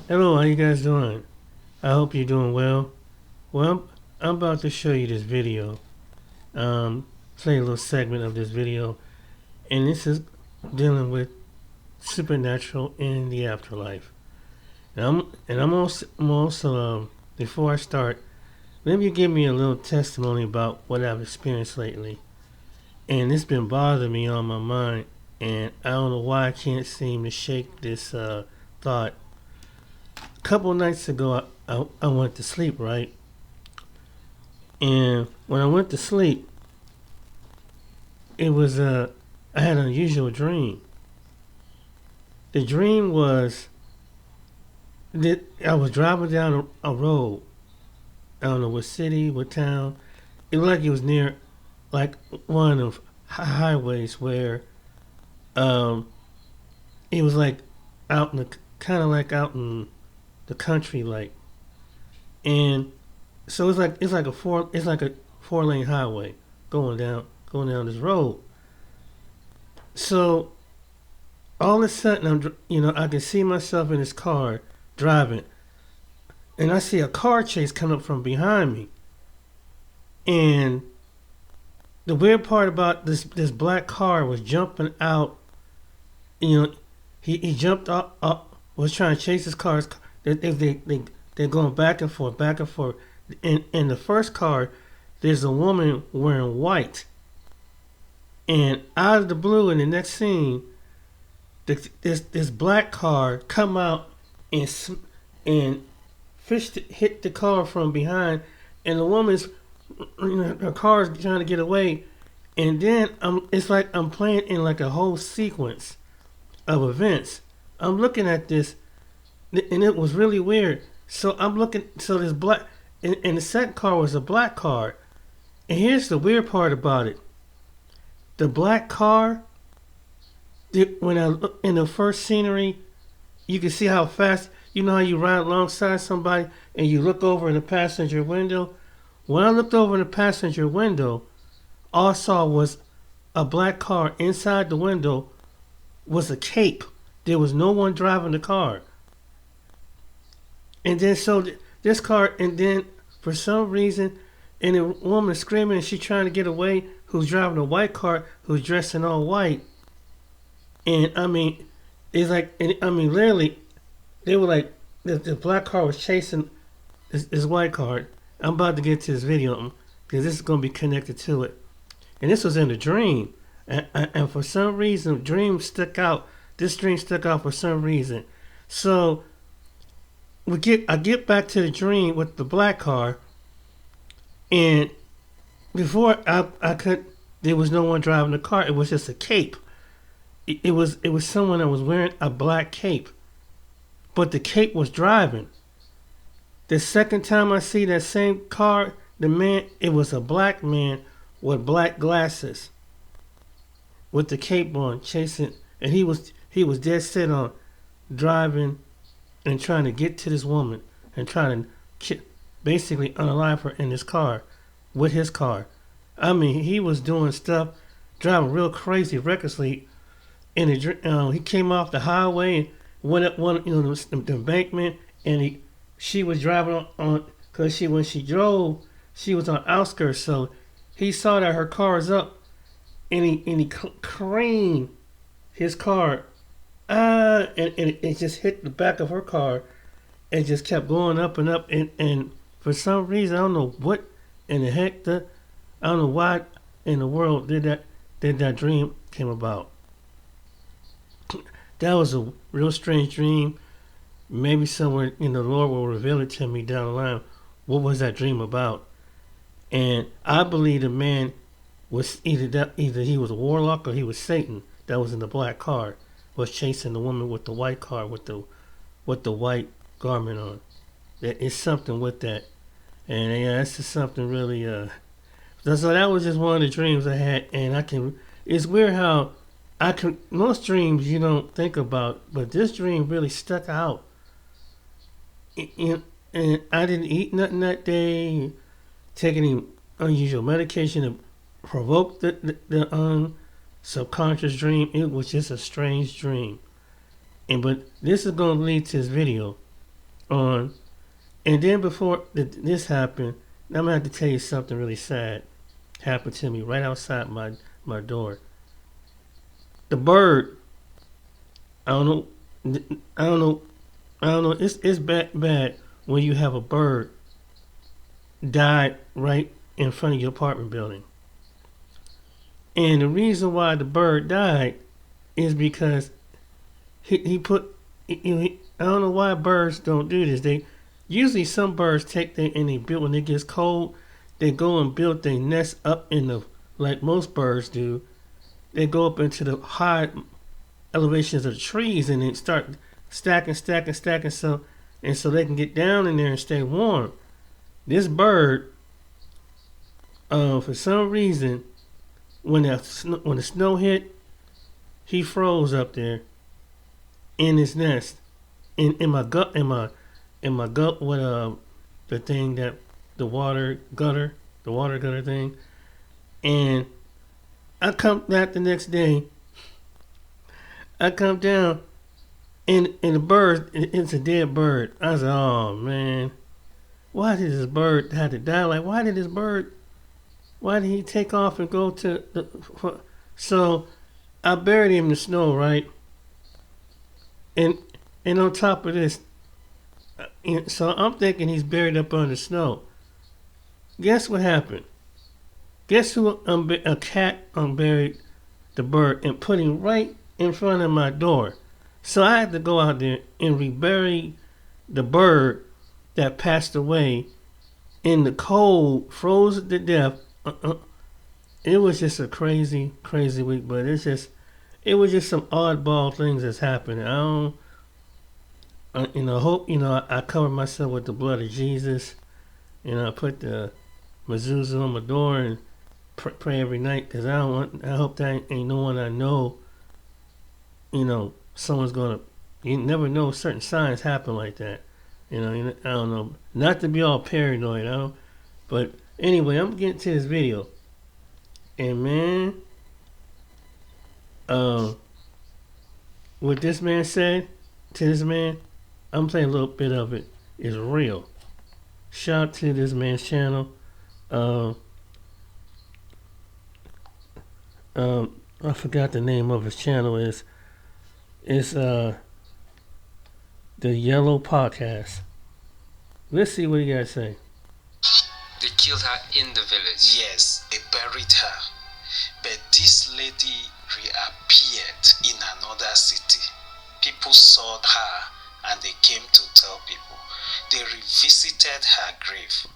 Hello, how you guys doing? I hope you're doing well. Well, I'm about to show you this video. Play a little segment of this video, and this is dealing with supernatural in the afterlife. And I'm also before I start, maybe you give me a little testimony about what I've experienced lately. And it's been bothering me on my mind, and I don't know why I can't seem to shake this thought. A couple of nights ago, I went to sleep, right? And when I went to sleep, it was I had an unusual dream. The dream was that I was driving down a road. I don't know what city, what town. It looked like it was near like one of highways where um it was like out in the kind of like out in the country, like. And so it's like a 4 lane highway going down this road. So all of a sudden I can see myself in this car driving, and I see a car chase coming up from behind me. And the weird part about this black car was jumping out. You know, he jumped up, was trying to chase his cars. They're going back and forth. In the first car, there's a woman wearing white, and out of the blue, in the next scene, this black car come out and and hit the car from behind, and the woman's her car's trying to get away, and then it's like I'm playing in like a whole sequence of events. I'm looking at this, and it was really weird. So I'm looking, so this black, and the second car was a black car, and here's the weird part about it: the black car, when I look in the first scenery, you can see how fast. You know how you ride alongside somebody and you look over in the passenger window? When I looked over in the passenger window, all I saw was a black car. Inside the window was a cape. There was no one driving the car. And then so this car, and then for some reason, and the woman screaming and she trying to get away, who's driving a white car, who's dressed in all white. And I mean, it's like, and I mean, literally, they were like, the black car was chasing this white car. I'm about to get to this video because this is going to be connected to it. And this was in a dream. And for some reason, dream stuck out. This dream stuck out for some reason. So I get back to the dream with the black car, and before I could, there was no one driving the car. It was just a cape. It was someone that was wearing a black cape, but the cape was driving. The second time I see that same car, the man, it was a black man with black glasses, with the cape on, chasing, and he was dead set on driving and trying to get to this woman and trying to basically unalive her in his car, with his car. I mean, he was doing stuff, driving real crazy, recklessly. He came off the highway and went up the embankment, and she was driving on, because when she drove, she was on outskirts, so he saw that her car is up, and he craned his car, and it just hit the back of her car, and just kept going up and up, and for some reason I don't know what in the heck I don't know why in the world did that dream came about. That was a real strange dream. Maybe somewhere the Lord will reveal it to me down the line. What was that dream about? And I believe the man was either he was a warlock or he was Satan that was in the black car, was chasing the woman with the white car with the white garment on. There is something with that, and yeah, that's just something really. So that was just one of the dreams I had, and I can. It's weird how I can. Most dreams you don't think about, but this dream really stuck out. And I didn't eat nothing that day, take any unusual medication to provoke the subconscious dream. It was just a strange dream. But this is going to lead to this video. on, and then before this happened, I'm gonna have to tell you something really sad happened to me right outside my door. The bird, I don't know, I don't know, I don't know. It's bad when you have a bird die right in front of your apartment building. And the reason why the bird died is because he put. I don't know why birds don't do this. They usually some birds take their and they build when it gets cold. They go and build their nest up in the like most birds do. They go up into the high elevations of the trees and then start stacking so they can get down in there and stay warm. This bird, for some reason, when the snow hit, he froze up there in his nest, in my gut, in my gut with the thing that the water gutter thing, and I come back the next day. I come down and the bird, it's a dead bird. I said, oh man, why did this bird have to die? Like, why did he take off and go to the, so I buried him in the snow, right? And and on top of this, so I'm thinking he's buried up under snow. Guess what happened? Guess who a cat unburied the bird and put him right in front of my door. So I had to go out there and rebury the bird that passed away in the cold, frozen to death. It was just a crazy, crazy week, but it was just some oddball things that's happening. I don't, hope, I cover myself with the blood of Jesus. I put the mezuzah on my door and pray every night because I hope that ain't no one I know, someone's gonna, you never know certain signs happen like that. I don't know. Not to be all paranoid, but anyway, I'm getting to this video. And man, what this man said to this man, I'm playing a little bit of it, is real. Shout out to this man's channel. I forgot the name of his channel is the Yellow Podcast. Let's see what you guys say. They killed her in the village. Yes, they buried her. But this lady reappeared in another city. People saw her and they came to tell people. They revisited her grave.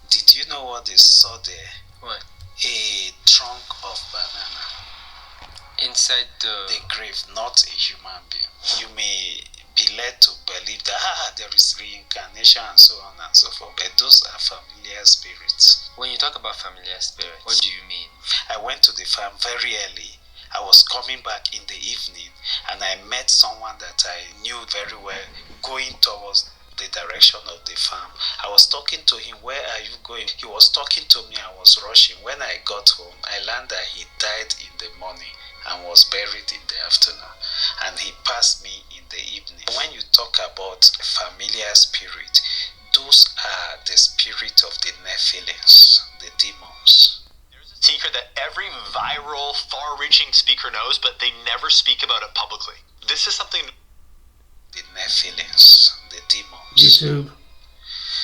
Did you know what they saw there? What? A trunk of banana. Inside the grave, not a human being. You may be led to believe that there is reincarnation and so on and so forth, but those are familiar spirits. When you talk about familiar spirits, what do you mean? I went to the farm very early. I was coming back in the evening and I met someone that I knew very well going towards the direction of the farm. I was talking to him, where are you going? He was talking to me, I was rushing. When I got home, I learned that he died in the morning and was buried in the afternoon, and he passed me in the evening. When you talk about familiar spirit, those are the spirit of the Nephilims, the demons. There's a secret that every viral, far-reaching speaker knows, but they never speak about it publicly. This is something... The Nephilims, the demons. YouTube.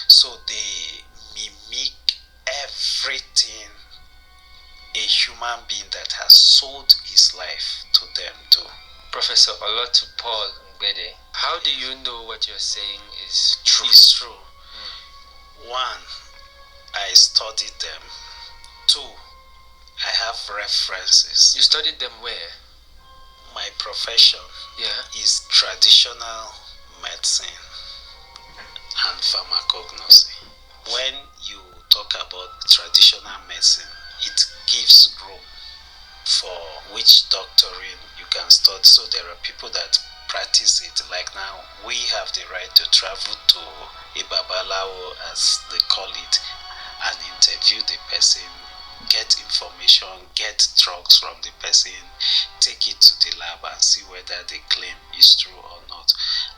So they mimic everything a human being that has sold his life to them do. Professor Olotu Paul Ngbede, how do you know what you're saying is true? It's true. One, I studied them. Two, I have references. You studied them where? My profession is traditional medicine and pharmacognosy. When you talk about traditional medicine, it gives room for which doctrine you can study. So there are people that practice it. Like now, we have the right to travel to a babalawo, as they call it, and interview the person, get information, get drugs from the person, take it to the lab and see whether the claim is true or not.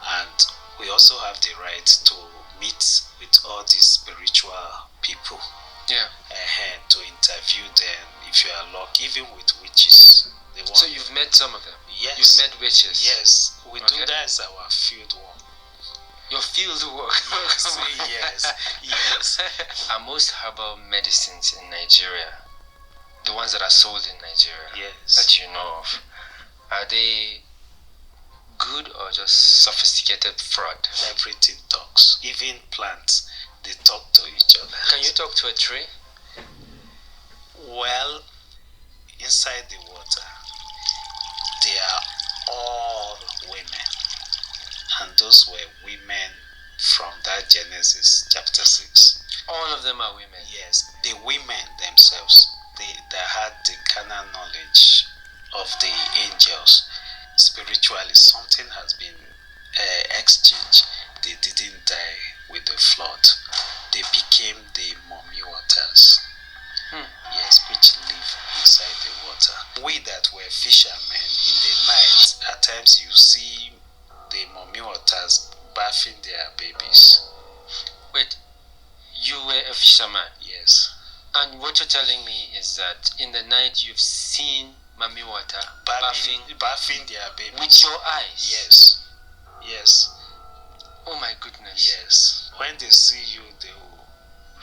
And we also have the right to meet with all these spiritual people. Yeah. To interview them if you are lucky, even with witches. So you've met some of them? Yes. You've met witches? Yes. We do that as our field work. Your field work? Yes. Yes. Are most herbal medicines in Nigeria, the ones that are sold in Nigeria, yes, that you know of, are they good or just sophisticated fraud? Everything talks. Even plants, they talk to each other. Can you talk to a tree? Well, inside the water, they are all women. And those were women from that Genesis chapter 6. All of them are women? Yes. The women themselves, they had the carnal knowledge of the angels. Spiritually, something has been exchanged. They didn't die with the flood. They became the mummy waters. Yes, which live inside the water. We that were fishermen, in the night, at times you see the mummy waters bathing their babies. Wait, you were a fisherman? Yes. And what you're telling me is that in the night you've seen mummy water bathing their babies. With your eyes? Yes. Yes. Oh my goodness. Yes. When they see you, they will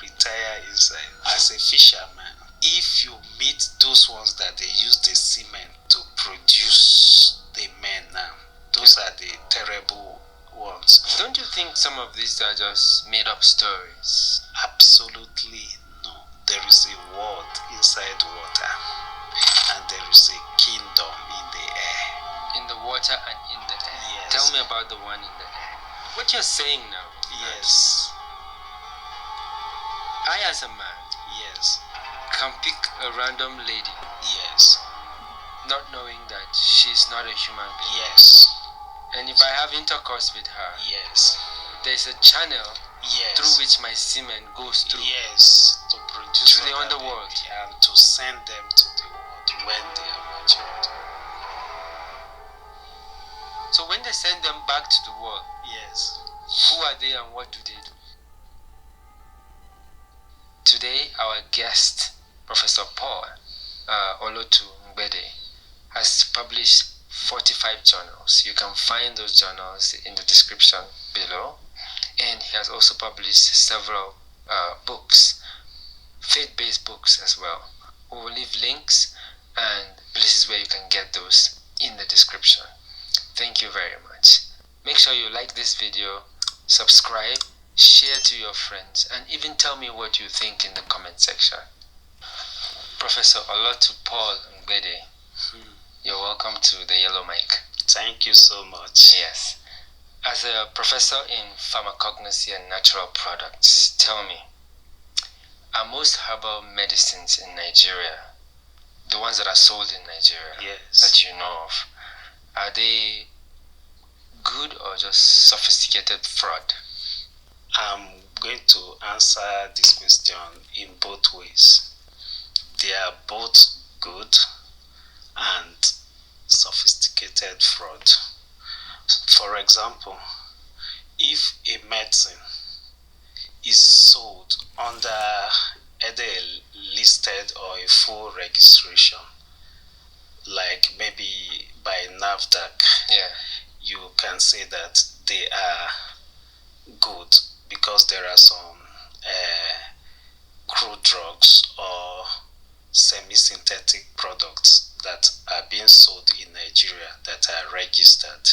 retire inside. As a fisherman, if you meet those ones that they use the semen to produce the men now, those are the terrible ones. Don't you think some of these are just made up stories? Absolutely no. There is a world inside water, and there is a kingdom in the air. In the water and in the air? Yes. Tell me about the one in the air. What you're saying now? Yes. I, as a man, yes, can pick a random lady. Yes. Not knowing that she's not a human being. Yes. And if I have intercourse with her, yes, there's a channel, yes, through which my semen goes through. Yes, to produce to the underworld. And to send them to the world when they are matured. So when they send them back to the world, yes, who are they and what do they do? Today, our guest, Professor Paul Olotu Ngbede, has published 45 journals. You can find those journals in the description below. And he has also published several books, faith-based books as well. We will leave links and places where you can get those in the description. Thank you very much. Make sure you like this video, subscribe, share to your friends, and even tell me what you think in the comment section. Professor Olotu Paul Ngbede, you're welcome to the Yellow Mic. Thank you so much. Yes. As a professor in pharmacognosy and natural products, tell me, are most herbal medicines in Nigeria, the ones that are sold in Nigeria, yes, that you know of, are they good or just sophisticated fraud? I'm going to answer this question in both ways. They are both good and sophisticated fraud. For example, if a medicine is sold under either a listed or a full registration, like maybe by NAFDAC, you can say that they are good because there are some crude drugs or semi-synthetic products that are being sold in Nigeria that are registered.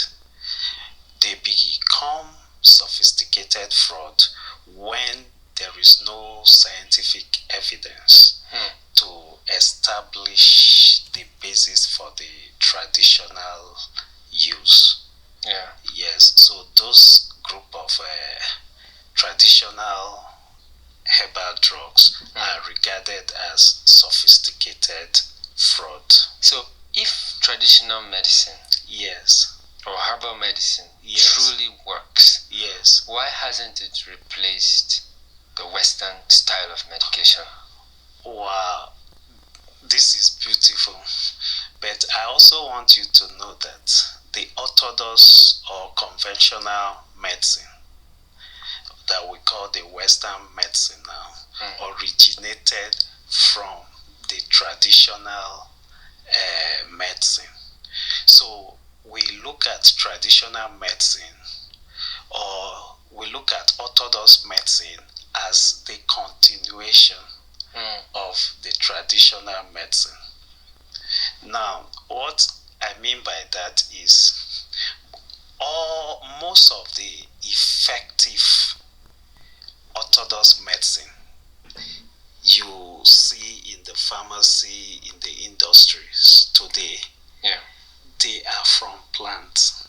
They become sophisticated fraud when there is no scientific evidence to establish the basis for the traditional use. Yes, so those group of traditional herbal drugs are regarded as sophisticated fraud. So if traditional medicine, yes, or herbal medicine, yes, truly works, yes, why hasn't it replaced the Western style of medication? Wow, this is beautiful. But I also want you to know that the orthodox or conventional medicine that we call the Western medicine now originated from the traditional medicine. So we look at traditional medicine, or we look at orthodox medicine as the continuation of the traditional medicine. Now, what I mean by that is most of the effective orthodox medicine you see in the pharmacy, in the industries today, they are from plants.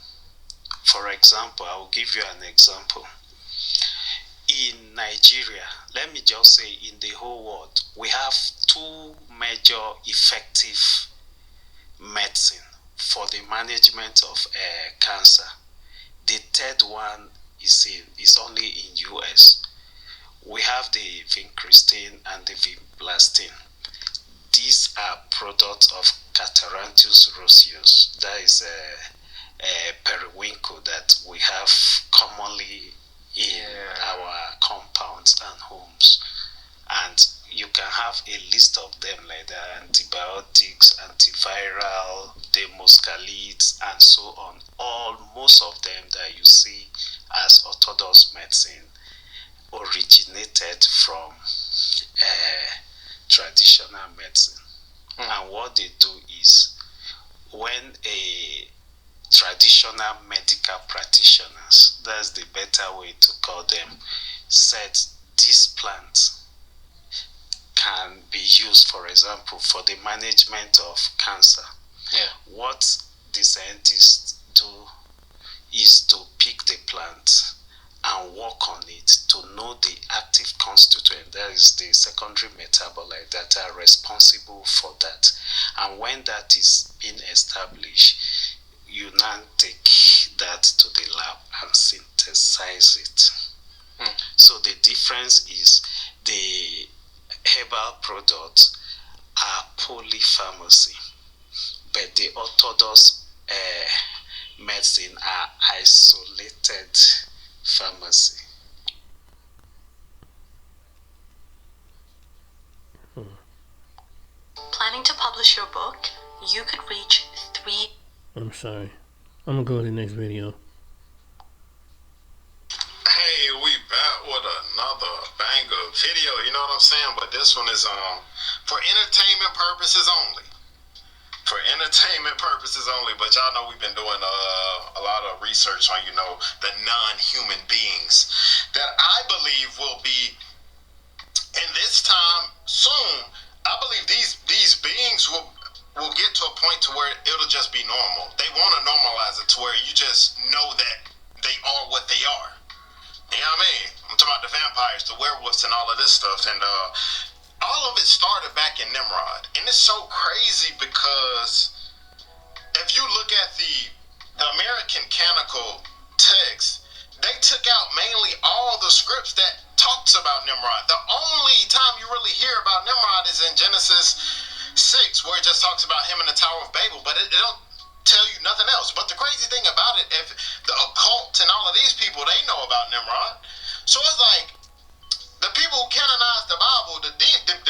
For example, I will give you an example. In Nigeria, let me just say in the whole world, we have two major effective medicine for the management of cancer. The third one is only in US. We have the vincristine and the vinblastine. These are products of Catharanthus roseus. That is a periwinkle that we have commonly in our compounds and homes. And you can have a list of them like that: antibiotics, antiviral, the muscalids, and so on. Most of them that you see as orthodox medicine originated from traditional medicine. And what they do is, when a traditional medical practitioners, that's the better way to call them, said this plant can be used, for example, for the management of cancer. What the scientists do is to pick the plant and work on it to know the active constituent, that is the secondary metabolite that are responsible for that. And when that is being established, you now take that to the lab and synthesize it. So the difference is the herbal products are polypharmacy, but the orthodox medicine are isolated pharmacy. Planning to publish your book? You could reach 3. I'm sorry. I'm gonna go to the next video. Hey, we back with another banger video, you know what I'm saying? But this one is for entertainment purposes only. For entertainment purposes only. But y'all know we've been doing a lot of research on, the non-human beings that I believe will be, in this time soon, I believe these beings will get to a point to where it'll just be normal. They want to normalize it to where you just know that they are what they are. You know what I mean? I'm talking about the vampires, the werewolves, and all of this stuff. And all of it started back in Nimrod. And it's so crazy because if you look at the American Canonical text, they took out mainly all the scripts that talks about Nimrod. The only time you really hear about Nimrod is in Genesis 6, where it just talks about him in the Tower of Babel, but it don't tell you nothing else. But the crazy thing about it, if the occult and all of these people, they know about Nimrod. So it's like the people who canonize the Bible, the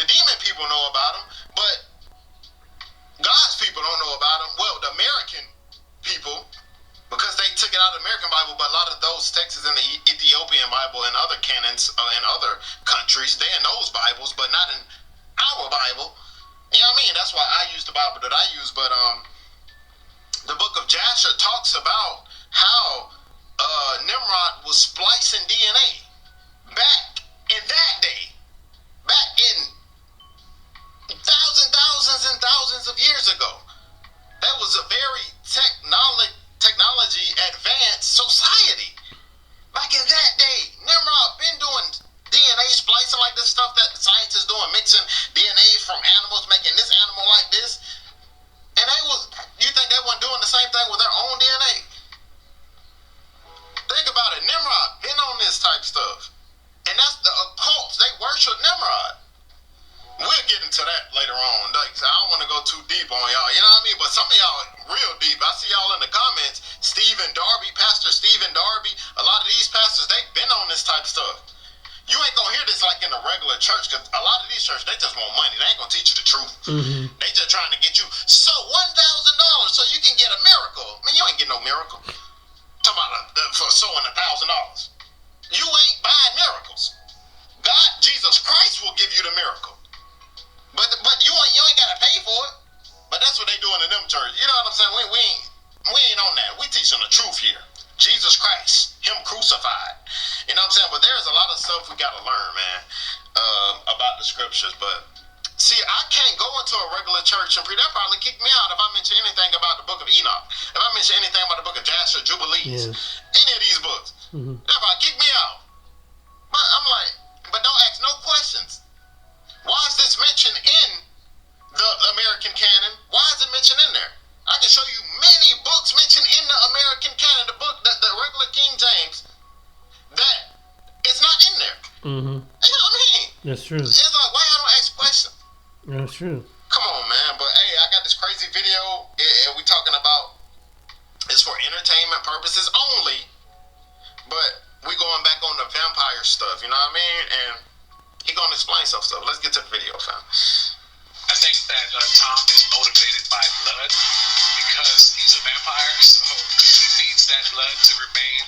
demon people know about him, but God's people don't know about him. Well, the American people, because they took it out of the American Bible, but a lot of those texts in the Ethiopian Bible and other canons in other countries, they in those Bibles, but not in our Bible. You know what I mean? That's why I use the Bible that I use. But the book of Jasher talks about how Nimrod was splicing DNA back in that day, back in thousands and thousands of years ago. That was a very technology advanced society. Back in that day, Nimrod been doing DNA splicing like this stuff that science is doing, mixing DNA from animals, making this animal like this. And you think they weren't doing the same thing with their own DNA? Think about it. Nimrod been on this type stuff. And that's the occults. They worship Nimrod. We'll get into that later on. Like, I don't want to go too deep on y'all. You know what I mean? But some of y'all real deep. I see y'all in the comments. Stephen Darby, Pastor Stephen Darby. A lot of these pastors, they've been on this type of stuff. You ain't gonna hear this like in a regular church, because a lot of these churches, they just want money. They ain't gonna teach you the truth. They just trying to get you $1,000 so you can get a miracle. Man, you ain't getting no miracle. Talking about for sowing $1,000. You ain't buying miracles. God, Jesus Christ will give you the miracle. But you ain't gotta pay for it. But that's what they doing in them churches. You know what I'm saying? We ain't on that. We teaching the truth here. Jesus Christ, Him crucified. You know what I'm saying? But there's a lot of stuff we gotta learn, man, about the scriptures. But see, I can't go into a regular church and they'll probably kick me out if I mention anything about the book of Enoch. If I mention anything about the book of Jasher, Jubilees, any of these books, they'll probably kick me out. But I'm like, but don't ask no questions. Why is this mentioned in the American canon? Why is it mentioned in there? I can show you many books mentioned in the American canon, the book, the regular King James, that is not in there. You know what I mean? That's true. It's like, why y'all don't ask questions? That's true. Come on, man. But hey, I got this crazy video, and we talking about it's for entertainment purposes only. But we going back on the vampire stuff, you know what I mean? And he gonna explain some stuff. Let's get to the video, fam. I think that Tom is motivated by blood because he's a vampire, so he needs that blood to remain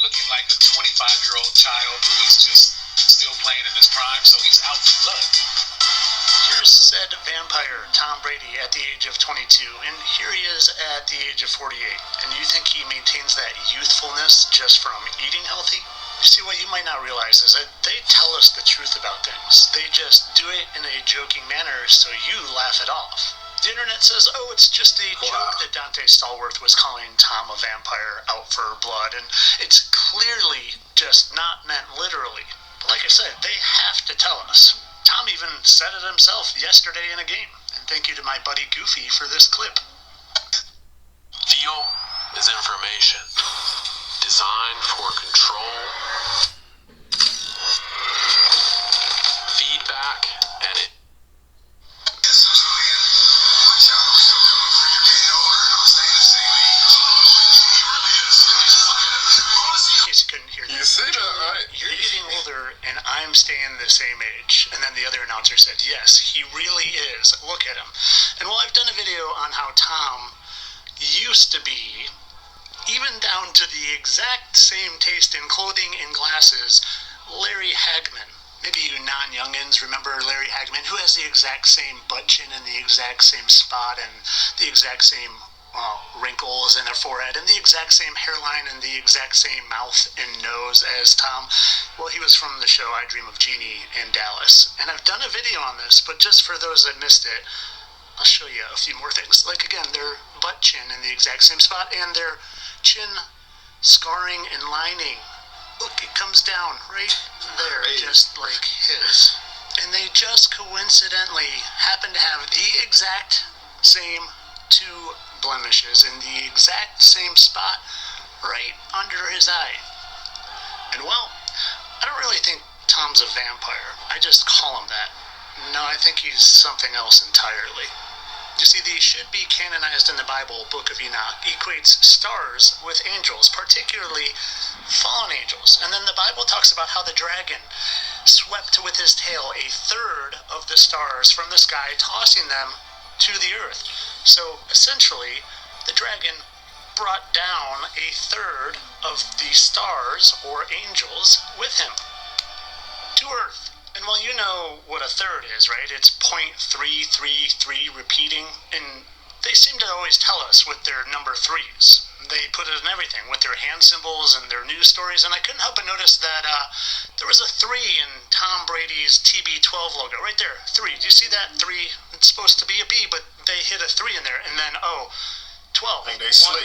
looking like a 25-year-old child who is just still playing in his prime. So he's out for blood. Here's said vampire Tom Brady at the age of 22, and here he is at the age of 48. And you think he maintains that youthfulness just from eating healthy? You see, what you might not realize is that they tell us the truth about things. They just do it in a joking manner so you laugh it off. The internet says, oh, it's just a joke that Dante Stallworth was calling Tom a vampire out for blood, and it's clearly just not meant literally. But like I said, they have to tell us. Tom even said it himself yesterday in a game. And thank you to my buddy Goofy for this clip. Feel is information designed for control, feedback, and it. You see that, right? You're getting older, and I'm staying the same age. And then the other announcer said, yes, he really is. Look at him. And well, I've done a video on how Tom used to be, even down to the exact same taste in clothing and glasses, Larry Hagman. Maybe you non-youngins remember Larry Hagman, who has the exact same butt chin and the exact same spot and the exact same wrinkles in their forehead and the exact same hairline and the exact same mouth and nose as Tom. Well, he was from the show I Dream of Jeannie in Dallas. And I've done a video on this, but just for those that missed it, I'll show you a few more things. Like, again, their butt chin in the exact same spot and their chin scarring and lining. Look, it comes down right there, just like his. And they just coincidentally happen to have the exact same two blemishes in the exact same spot right under his eye. And well, I don't really think Tom's a vampire. I just call him that. No, I think he's something else entirely. You see, the should-be canonized in the Bible, Book of Enoch, equates stars with angels, particularly fallen angels. And then the Bible talks about how the dragon swept with his tail a third of the stars from the sky, tossing them to the earth. So, essentially, the dragon brought down a third of the stars, or angels, with him to earth. And well, you know what a third is, right? It's 0.333 repeating, and they seem to always tell us with their number threes. They put it in everything, with their hand symbols and their news stories, and I couldn't help but notice that there was a 3 in Tom Brady's TB12 logo, right there, 3. Do you see that 3? It's supposed to be a B, but they hit a 3 in there, and then, 12. 1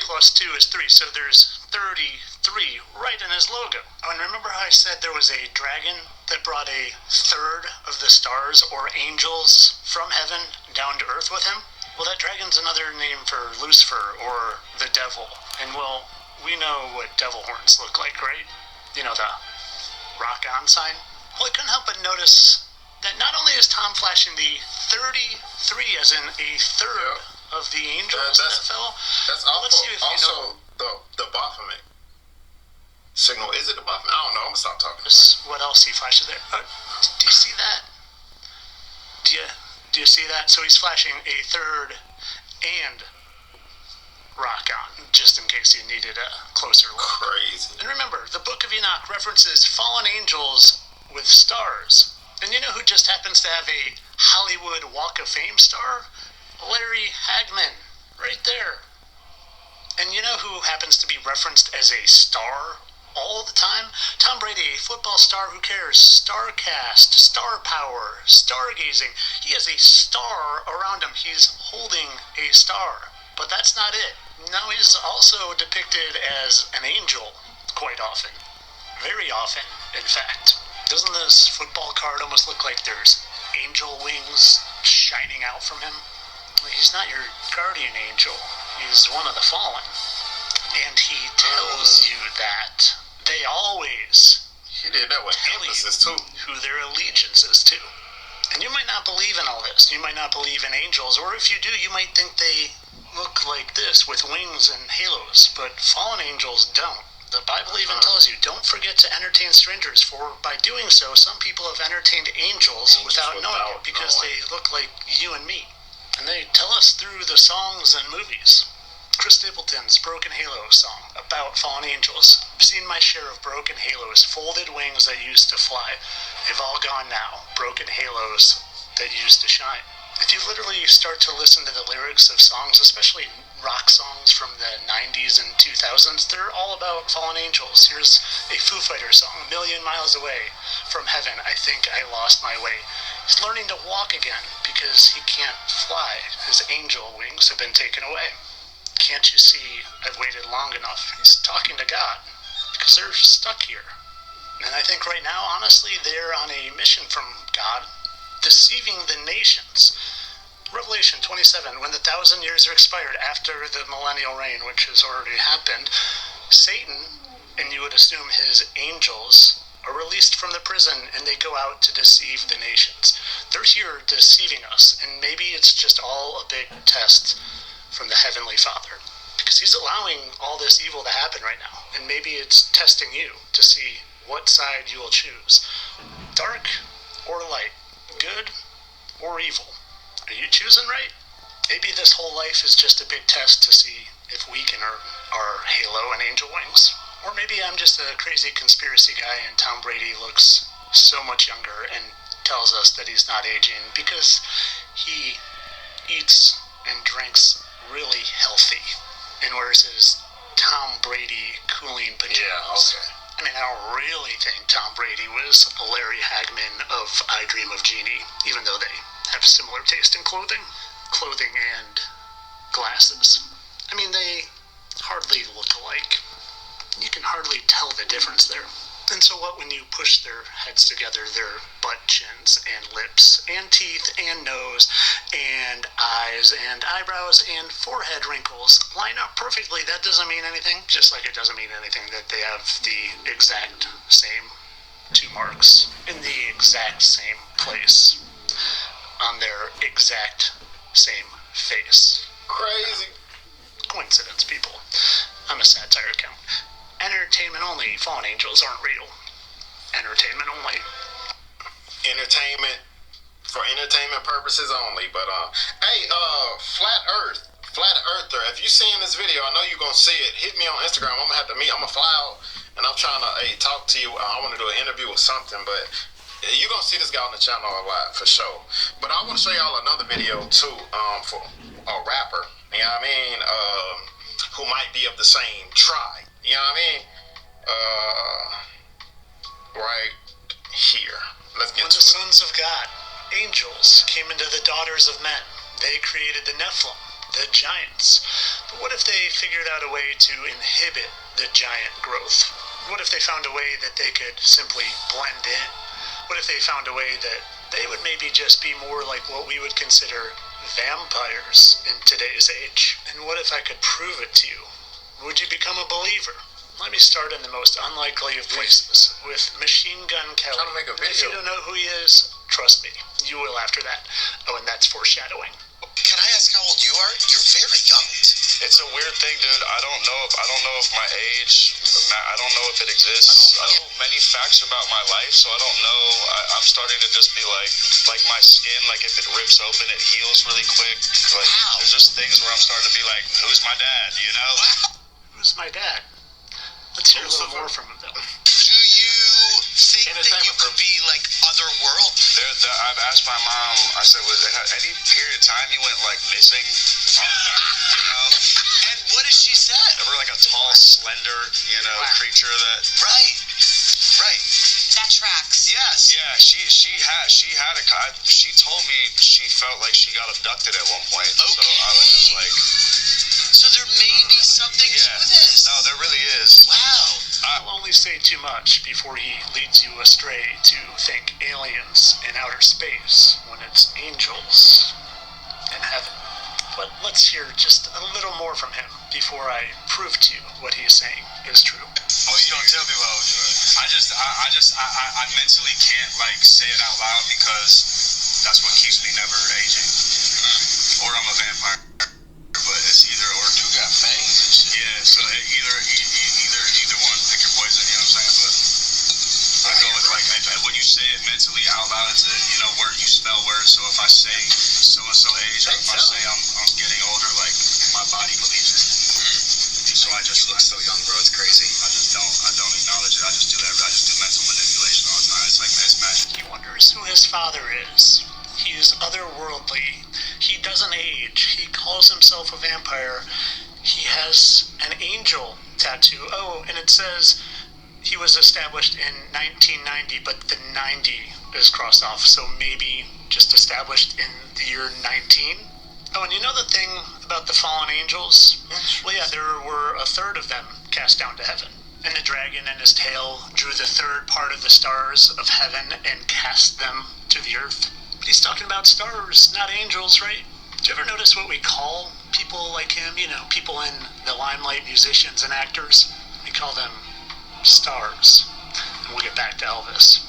plus 2 is 3, so there's 33 right in his logo. And remember how I said there was a dragon that brought a third of the stars or angels from heaven down to earth with him? Well, that dragon's another name for Lucifer or the devil. And well, we know what devil horns look like, right? You know, the rock on sign? Well, I couldn't help but notice that not only is Tom flashing the 33, as in a third of the angels that fell. That's awful. Let's see if you know. The Baphomet signal. Is it the Baphomet? I don't know. I'm gonna stop talking. What else he flashes there? Do you see that? Do you see that? So he's flashing a third and rock on, just in case you needed a closer look. Crazy. And remember, the Book of Enoch references fallen angels with stars. And you know who just happens to have a Hollywood Walk of Fame star? Larry Hagman, right there. And you know who happens to be referenced as a star all the time? Tom Brady, a football star, who cares? Starcast, star power, stargazing. He has a star around him. He's holding a star. But that's not it. Now he's also depicted as an angel quite often. Very often, in fact. Doesn't this football card almost look like there's angel wings shining out from him? He's not your guardian angel. He's one of the fallen. And he tells you that they always He did that with emphasis too. Who their allegiance is to. And you might not believe in all this. You might not believe in angels. Or if you do, you might think they look like this with wings and halos. But fallen angels don't. The Bible even tells you, don't forget to entertain strangers, for by doing so, some people have entertained angels without knowing it, because they look like you and me. And they tell us through the songs and movies. Chris Stapleton's Broken Halo song about fallen angels. I've seen my share of broken halos, folded wings that used to fly. They've all gone now. Broken halos that used to shine. If you literally start to listen to the lyrics of songs, especially rock songs from the 90s and 2000s, they're all about fallen angels. Here's a Foo Fighters song, A Million Miles Away from Heaven, I Think I Lost My Way. He's learning to walk again because he can't fly. His angel wings have been taken away. Can't you see I've waited long enough? He's talking to God because they're stuck here. And I think right now, honestly, they're on a mission from God, deceiving the nations. Revelation 27, when the 1,000 years are expired after the millennial reign, which has already happened, Satan, and you would assume his angels, are released from the prison and they go out to deceive the nations. They're here deceiving us, and maybe it's just all a big test from the Heavenly Father, because he's allowing all this evil to happen right now, and maybe it's testing you to see what side you will choose. Dark or light, good or evil. Are you choosing right? Maybe this whole life is just a big test to see if we can earn our halo and angel wings. Or maybe I'm just a crazy conspiracy guy and Tom Brady looks so much younger and tells us that he's not aging because he eats and drinks really healthy and wears his Tom Brady cooling pajamas. Yeah, okay. I mean, I don't really think Tom Brady was Larry Hagman of I Dream of Jeannie, even though they have similar taste in clothing and glasses. I mean, they hardly look alike. You can hardly tell the difference there. And so what when you push their heads together, their butt chins and lips and teeth and nose and eyes and eyebrows and forehead wrinkles line up perfectly? That doesn't mean anything, just like it doesn't mean anything that they have the exact same two marks in the exact same place on their exact same face. Crazy. Coincidence, people. I'm a satire account. Entertainment only. Fallen angels aren't real. Entertainment only. Entertainment for entertainment purposes only. But hey, flat earther, if you seen this video, I know you're gonna see it. Hit me on Instagram. I'm gonna fly out and I'm trying to talk to you. I want to do an interview or something, but you're gonna see this guy on the channel a lot for sure. But I want to show y'all another video too, for a rapper, you know what I mean, who might be of the same tribe, you know what I mean, right here. Let's get when to the it. sons of God, angels, came into the daughters of men, they created the Nephilim, the giants. But what if they figured out a way to inhibit the giant growth? What if they found a way that they could simply blend in? What if they found a way that they would maybe just be more like what we would consider vampires in today's age? And what if I could prove it to you? Would you become a believer? Let me start in the most unlikely of places with Machine Gun Kelly. Trying to make a If you video. don't know who he is, Trust me, you will after that. Oh, and that's foreshadowing. Can I ask how old you are? You're very young. It's a weird thing, dude. I don't know if my age. I don't know if it exists. I don't know many facts about my life, so I don't know. I'm starting to just be like my skin. Like if it rips open, it heals really quick. Like there's just things where I'm starting to be like, who's my dad? You know? Who's my dad? Let's hear a little more from him, though. Do you think that you could be like otherworldly? I've asked my mom. I said, was there any period of time you went like missing? You know? And what has she said? Ever like a tall, slender, creature that? Right. That tracks. Yes. Yeah, she told me she felt like she got abducted at one point. Okay. So I was just like. So there may be something to this. No, there really is. Wow. I'll only say too much before he leads you astray to think aliens in outer space when it's angels in heaven. But let's hear just a little more from him before I prove to you what he's saying is true. Oh, you don't tell me what I was doing. I mentally can't like say it out loud because that's what keeps me never aging. Or I'm a vampire. But it's either or. You got fangs and shit. Yeah, so either one. Pick your poison. You know what I'm saying? But I go with like when you say it mentally out loud, it's word you spell words. So if I say so and so age, or if I say I'm getting older, like my body believes it. So I just look so young, bro. It's crazy. I don't acknowledge it. I just do mental manipulation all the time. It's like it's magic. He wonders who his father is. He is otherworldly. He doesn't age. He calls himself a vampire. He has an angel tattoo. Oh, and it says he was established in 1990, but the 90 is crossed off, so maybe just established in the year 19. Oh, and you know the thing about the fallen angels? Well, yeah, there were a third of them cast down to heaven. And the dragon and his tail drew the third part of the stars of heaven and cast them to the earth. But he's talking about stars, not angels, right? Do you ever notice what we call people like him? People in the limelight, musicians and actors? We call them stars. And we'll get back to Elvis.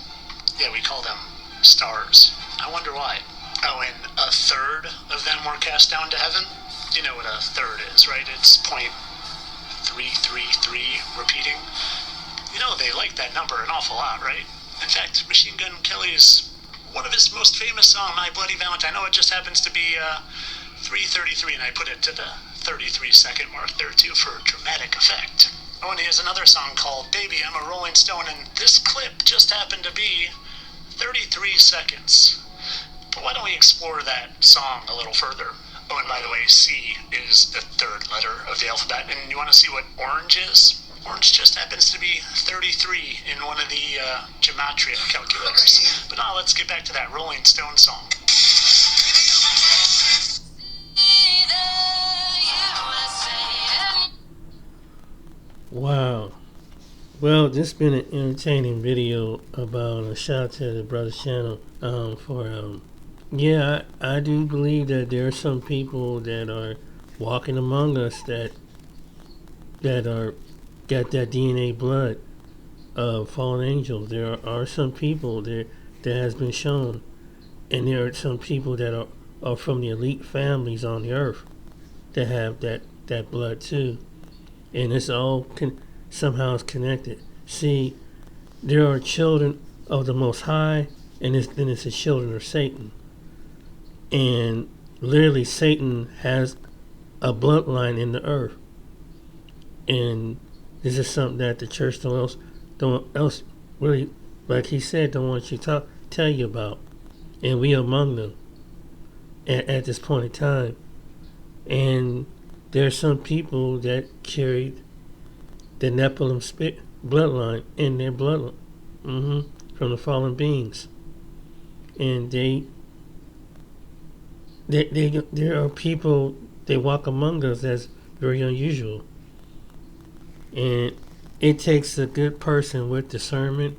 Yeah, we call them stars. I wonder why. Oh, and a third of them were cast down to heaven? You know what a third is, right? It's 0.333 repeating. They like that number an awful lot, right? In fact, Machine Gun Kelly's one of his most famous songs, My Bloody Valentine. I know it just happens to be 3:33, and I put it to the 33-second mark there, too, for dramatic effect. Oh, and he has another song called Baby, I'm a Rolling Stone, and this clip just happened to be 33 seconds. But why don't we explore that song a little further? Oh, and by the way, C is the third letter of the alphabet. And you want to see what orange is? Orange just happens to be 33 in one of the gematria calculators. But now let's get back to that Rolling Stone song. Wow. Well, this has been an entertaining video about a shout out to the Brother's channel yeah, I do believe that there are some people that are walking among us that are got that DNA blood of fallen angels. There are some people that has been shown, and there are some people that are from the elite families on the earth that have that blood too, and it's all somehow it's connected. See, there are children of the Most High, and then it's the children of Satan. And literally, Satan has a bloodline in the earth, and this is something that the church don't else really, like he said, don't want you to tell you about. And we among them at this point in time. And there are some people that carried the Nephilim bloodline in their bloodline, from the fallen beings, and there are people, they walk among us that's very unusual. And it takes a good person with discernment,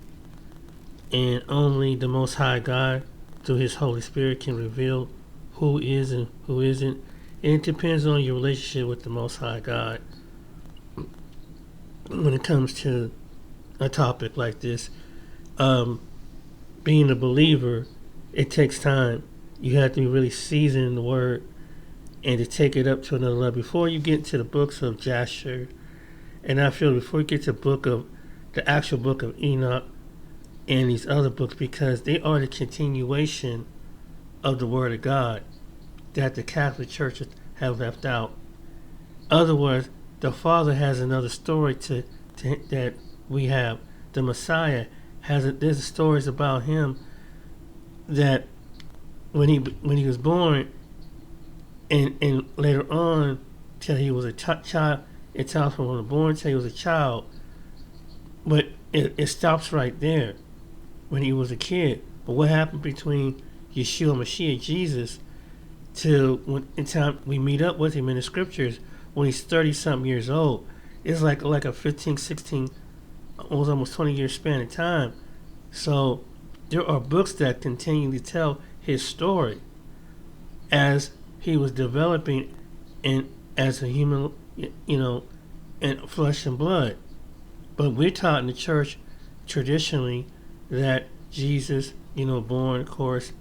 and only the Most High God through His Holy Spirit can reveal who is and who isn't. And it depends on your relationship with the Most High God when it comes to a topic like this. Being a believer it takes time. You have to be really seasoned in the Word and to take it up to another level. Before you get to the books of Jasher, and I feel before you get to the actual book of Enoch and these other books, because they are the continuation of the Word of God that the Catholic Church have left out. In other words, the Father has another story that we have. The Messiah there's stories about him that when he was born and later on till he was a child, it tells from when he was born till he was a child. But it stops right there when he was a kid. But what happened between Yeshua Mashiach, Jesus, till when in time we meet up with him in the scriptures when he's 30-something years old? It's like a 15, 16, almost 20 year span of time. So there are books that continue to tell his story as he was developing as a human, in flesh and blood. But we're taught in the church traditionally that Jesus, born, of course,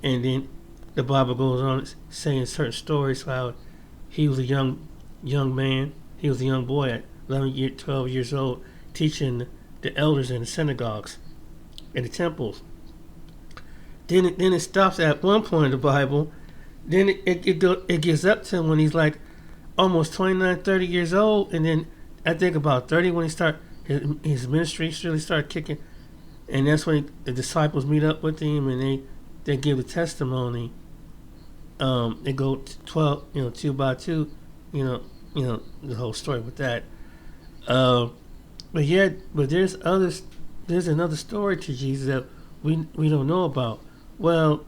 and then the Bible goes on saying certain stories how he was a young man, he was a young boy at 12 years old, teaching the elders in the synagogues and the temples. Then it stops at one point in the Bible. Then it gets up to when he's like almost 29, 30 years old, and then I think about 30 when his ministry really started kicking, and that's when the disciples meet up with him and they give the testimony. They go 12, 2 by 2, the whole story with that. But there's another story to Jesus that we don't know about. Well,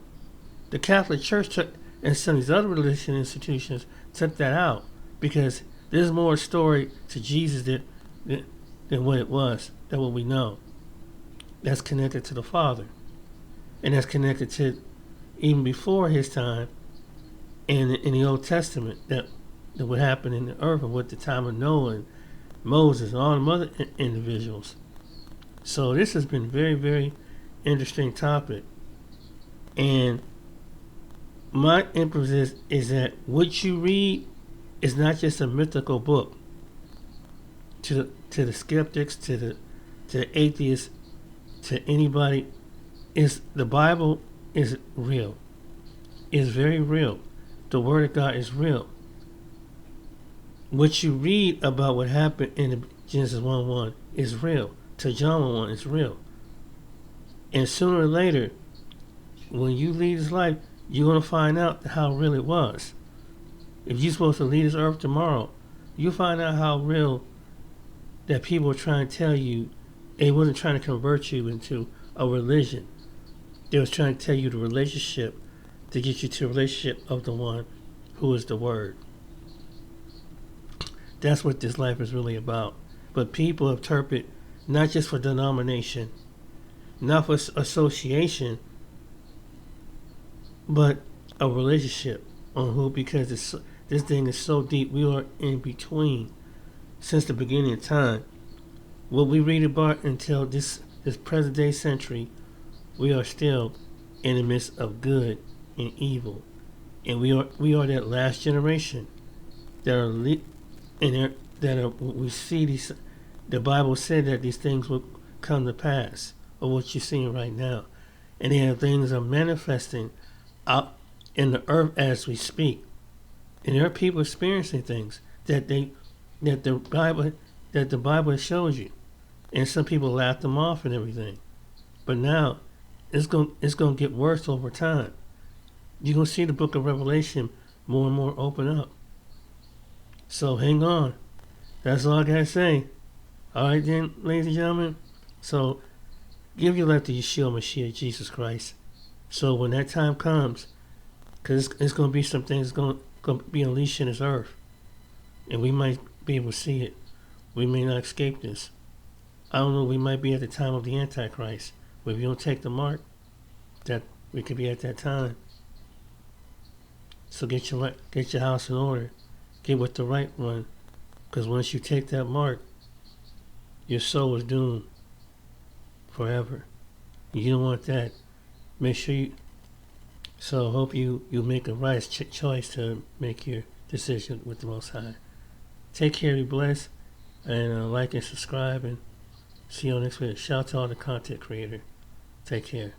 the Catholic Church took, and some of these other religious institutions took that out because there's more story to Jesus than what it was, than what we know. That's connected to the Father, and that's connected to even before his time, and in the Old Testament that would happen in the earth, and with the time of Noah and Moses and all them other individuals. So this has been very, very interesting topic. And my emphasis is that what you read is not just a mythical book. To the skeptics, to the atheists, to anybody, the Bible is real. It's very real. The Word of God is real. What you read about what happened in Genesis 1:1 is real. To John 1:1 is real. And sooner or later, when you leave this life, you're going to find out how real it was. If you're supposed to leave this earth tomorrow, you'll find out how real that people are trying to tell you. They wasn't trying to convert you into a religion. They was trying to tell you the relationship to get you to the relationship of the one who is the Word. That's what this life is really about. But people interpret not just for denomination, not for association, but a relationship on who, because this thing is so deep. We are in between since the beginning of time. What we read about until this present day century, we are still in the midst of good and evil, and we are that last generation that we see these. The Bible said that these things will come to pass, or what you're seeing right now, and things are manifesting out in the earth as we speak, and there are people experiencing things that the Bible shows you, and some people laugh them off and everything, but now it's going to get worse over time. You're going to see the book of Revelation more and more open up. So hang on. That's all I got to say. All right then, ladies and gentlemen. So give your life to Yeshua Mashiach, Jesus Christ. So when that time comes, because it's going to be some things going to be unleashed in this earth, and we might be able to see it. We may not escape this. I don't know. We might be at the time of the Antichrist. But if you don't take the mark, that we could be at that time. So get your house in order. Get with the right one. Because once you take that mark, your soul is doomed forever. You don't want that. Make sure you So I hope you make a right choice to make your decision with the Most High. Take care, be blessed, and like and subscribe, and see you on next video. Shout out to all the content creator. Take care.